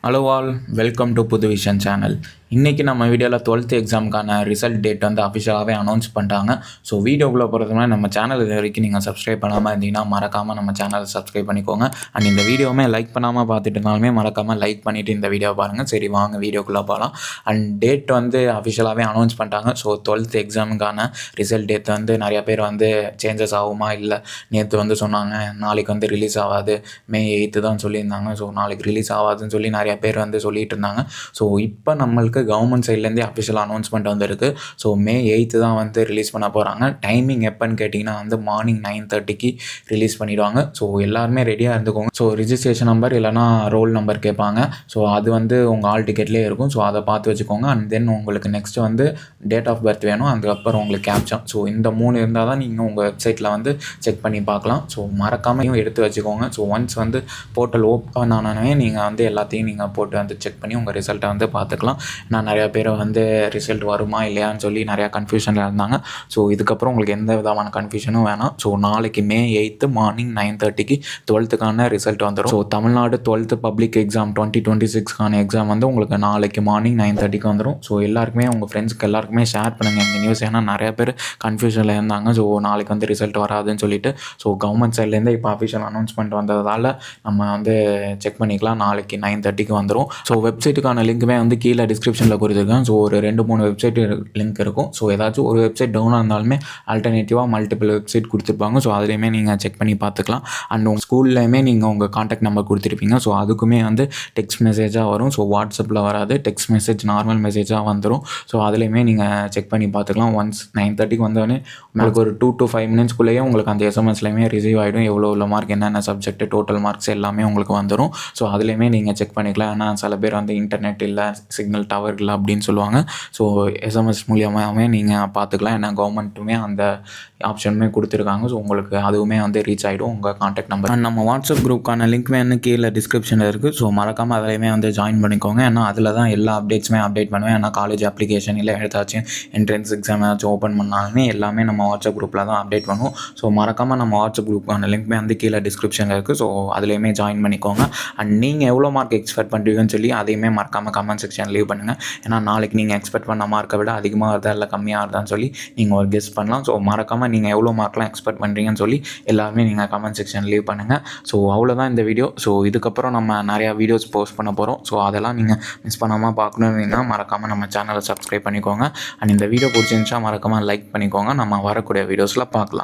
Hello all, welcome to புது vision channel. இன்றைக்கி நம்ம வீடியோவில் 12th எக்ஸாமுக்கான ரிசல்ட் டேட் வந்து அஃபிஷியலாகவே அனௌன்ஸ் பண்ணிட்டாங்க. ஸோ வீடியோக்குள்ளே போகிறது மாதிரி நம்ம சேனல் இது வரைக்கும் நீங்கள் சப்ஸ்கிரைப் பண்ணாமல் இருந்தீங்கன்னா மறக்காமல் நம்ம சேனலை சப்ஸ்கிரைப் பண்ணிக்கோங்க. அண்ட் இந்த வீடியோவுமே லைக் பண்ணாமல் பார்த்துட்டு இருந்தாலுமே மறக்காமல் லைக் பண்ணிவிட்டு இந்த வீடியோ பாருங்கள். சரி, வாங்க வீடியோக்குள்ளே போகலாம். அண்ட் டேட் வந்து அஃபிஷியலாகவே அனௌன்ஸ் பண்ணிட்டாங்க. ஸோ 12th எக்ஸாமுக்கான ரிசல்ட் டேட் வந்து நிறைய பேர் வந்து சேஞ்சஸ் ஆகுமா, இல்லை நேற்று வந்து சொன்னாங்க நாளைக்கு வந்து ரிலீஸ் ஆகாது, May 8 தான் சொல்லியிருந்தாங்க. ஸோ நாளைக்கு ரிலீஸ் ஆகாதுன்னு சொல்லி நிறைய பேர் வந்து சொல்லிட்டு இருந்தாங்க. ஸோ இப்போ நம்மளுக்கு கவர்மெண்ட் சைட்லேருந்தே அஃபிஷியல் அனௌன்ஸ்மெண்ட் வந்திருக்கு. ஸோ May 8 தான் வந்து ரிலீஸ் பண்ண போகிறாங்க. டைமிங் எப்போன்னு கேட்டிங்கன்னா வந்து மார்னிங் 9:30க்கு ரிலீஸ் பண்ணிவிடுவாங்க. ஸோ எல்லாருமே ரெடியாக இருந்துக்கோங்க. ஸோ ரிஜிஸ்ட்ரேஷன் நம்பர் இல்லைனா ரோல் நம்பர் கேட்பாங்க. ஸோ அது வந்து உங்கள் ஆல் டிக்கெட்லேயே இருக்கும். ஸோ அதை பார்த்து வச்சுக்கோங்க. அண்ட் தென் உங்களுக்கு நெக்ஸ்ட்டு வந்து டேட் ஆஃப் பர்த் வேணும். அதுக்கப்புறம் உங்களுக்கு கேப்சா. ஸோ இந்த 3 இருந்தால் தான் நீங்கள் உங்கள் வெப்சைட்டில் வந்து செக் பண்ணி பார்க்கலாம். ஸோ மறக்காமல் எடுத்து வச்சுக்கோங்க. ஸோ ஒன்ஸ் வந்து போர்ட்டல் ஓப்பன் ஆனவே நீங்கள் வந்து எல்லாத்தையும் நீங்கள் போட்டு வந்து செக் பண்ணி உங்கள் ரிசல்ட்டை வந்து பார்த்துக்கலாம். நான் நிறையா பேர் வந்து ரிசல்ட் வருமா இல்லையான்னு சொல்லி நிறையா கன்ஃபியூஷனில் இருந்தாங்க. ஸோ இதுக்கப்புறம் உங்களுக்கு எந்த விதமான கன்ஃபியூஷனும் வேணாம். ஸோ நாளைக்கு May 8 மார்னிங் 9:30க்கு 12th ரிசல்ட் வந்துடும். So Tamil Nadu 12th public exam 2026 exam வந்து உங்களுக்கு நாளைக்கு மார்னிங் 9:30க்கு வந்துடும். ஸோ எல்லாருக்குமே உங்கள் ஃப்ரெண்ட்ஸ்க்கு எல்லாருக்குமே ஷேர் பண்ணுங்கள் இந்த நியூஸ். ஏன்னா நிறையா பேர் கன்ஃபியூஷனில் இருந்தாங்க. ஸோ நாளைக்கு வந்து ரிசல்ட் வராதுன்னு சொல்லிட்டு. ஸோ கவர்மெண்ட் சைட்லேருந்து இப்போ அஃபிஷியல் அனௌன்ஸ்மெண்ட் வந்ததால் நம்ம வந்து செக் பண்ணிக்கலாம். நாளைக்கு 9:30க்கு வந்துடும். ஸோ வெப்சைட்டுக்கான லிங்க்குமே வந்து கீழே டிஸ்கிரிப்ஷனில் கொடுத்துருக்கேன். ஸோ ஒரு 2-3 வெப்சைட் லிங்க் இருக்கும். ஸோ ஏதாச்சும் ஒரு வெப்சைட் டவுனாக இருந்தாலுமே ஆல்டர்னேட்டிவாக மல்டிபிள் வெப்சைட் கொடுத்துருப்பாங்க. ஸோ அதுலேயுமே நீங்கள் செக் பண்ணி பார்த்துக்கலாம். அண்ட் உங்கள் ஸ்கூல்லையுமே நீங்கள் உங்கள் காண்டாக்ட் நம்பர் கொடுத்துருப்பீங்க. ஸோ அதுக்குமே வந்து டெக்ஸ்ட் மெசேஜாக வரும். ஸோ வாட்ஸ்அப்பில் வராது, டெக்ஸ்ட் மெசேஜ் நார்மல் மெசேஜாக வந்துடும். ஸோ அதுலேயுமே நீங்கள் செக் பண்ணி பார்த்துக்கலாம். ஒன்ஸ் 9:30க்கு வந்தோடனே உங்களுக்கு ஒரு 2 to 5 மினிட்ஸ்க்குள்ளேயே உங்களுக்கு அந்த எஸ்எம்எஸ்லையுமே ரிசீவ் ஆகிடும். எவ்வளோ மார்க், என்னென்ன சப்ஜெக்ட், டோட்டல் மார்க்ஸ் எல்லாமே உங்களுக்கு வந்துடும். ஸோ அதுலேயுமே நீங்கள் செக் பண்ணிக்கலாம். ஏன்னா சில பேர் வந்து இன்டர்நெட் இல்லை, சிக்னல் டவர் இல்லை அப்படின்னு சொல்லுவாங்க. ஸோ எஸ்எம்எஸ் மூலியமாகவே நீங்கள் பார்த்துக்கலாம். ஏன்னா கவர்மெண்ட்டுமே அந்த ஆப்ஷனுமே கொடுத்துருக்காங்க. ஸோ உங்களுக்கு அதுவுமே வந்து ரீச் ஆகிடும் உங்கள் காண்டாக்ட் நம்பர். அண்ட் நம்ம வாட்ஸ்அப் குரூப்புக்கான லிங்க்மே வந்து கீழே டிஸ்கிரிப்ஷனில் இருக்குது. ஸோ மறக்காமல் அதிலையுமே வந்து ஜாயின் பண்ணிக்கோங்க. ஏன்னா அதில் தான் எல்லா அப்டேட்ஸுமே அப்டேட் பண்ணுவேன். ஏன்னா காலேஜ் அப்ளிகேஷன் இல்லை ஏதாச்சும் என்ட்ரன்ஸ் எக்ஸாம் ஏதாச்சும் ஓப்பன் பண்ணாலுமே எல்லாமே நம்ம வாட்ஸ்அப் குரூப்பில் தான் அப்டேட் பண்ணுவோம். ஸோ மறக்காமல் நம்ம வாட்ஸ்அப் குரூப்புக்கான லிங்க்மே வந்து கீழே டிஸ்கிரிப்ஷனில் இருக்குது. ஸோ அதுலேயுமே ஜாயின் பண்ணிக்கோங்க. அண்ட் நீங்கள் எவ்வளோ மார்க் எக்ஸ்பெக்ட் பண்ணுறீங்கன்னு சொல்லி அதையுமே மறக்காமல் கமெண்ட் செக்ஷன் லீவ் பண்ணுங்கள். ஏன்னா நாளைக்கு நீங்கள் எக்ஸ்பெக்ட் பண்ண மார்க்கை விட அதிகமாக வருதா இல்லை கம்மியாக வருதான்னு சொல்லி நீங்கள் ஒரு கெஸ் பண்ணலாம். ஸோ மறக்காமல் நீங்கள் எவ்வளோ மார்க்லாம் எக்ஸ்பெக்ட் பண்ணுறீங்கன்னு சொல்லி எல்லாருமே நீங்கள் கமெண்ட் செக்ஷன் லீவ் பண்ணுங்கள். ஸோ அவ்வளோதான் இந்த வீடியோ. ஸோ இதுக்கப்புறம் நம்ம நிறையா வீடியோஸ் போஸ்ட் பண்ண போகிறோம். ஸோ அதெல்லாம் நீங்கள் மிஸ் பண்ணாமல் பார்க்கணுன்னா மறக்காமல் நம்ம சேனலை சப்ஸ்கிரைப் பண்ணிக்கோங்க. அண்ட் இந்த வீடியோ பிடிச்சிருந்துச்சா மறக்காமல் லைக் பண்ணிக்கோங்க. நம்ம வரக்கூடிய வீடியோஸில் பார்க்கலாம்.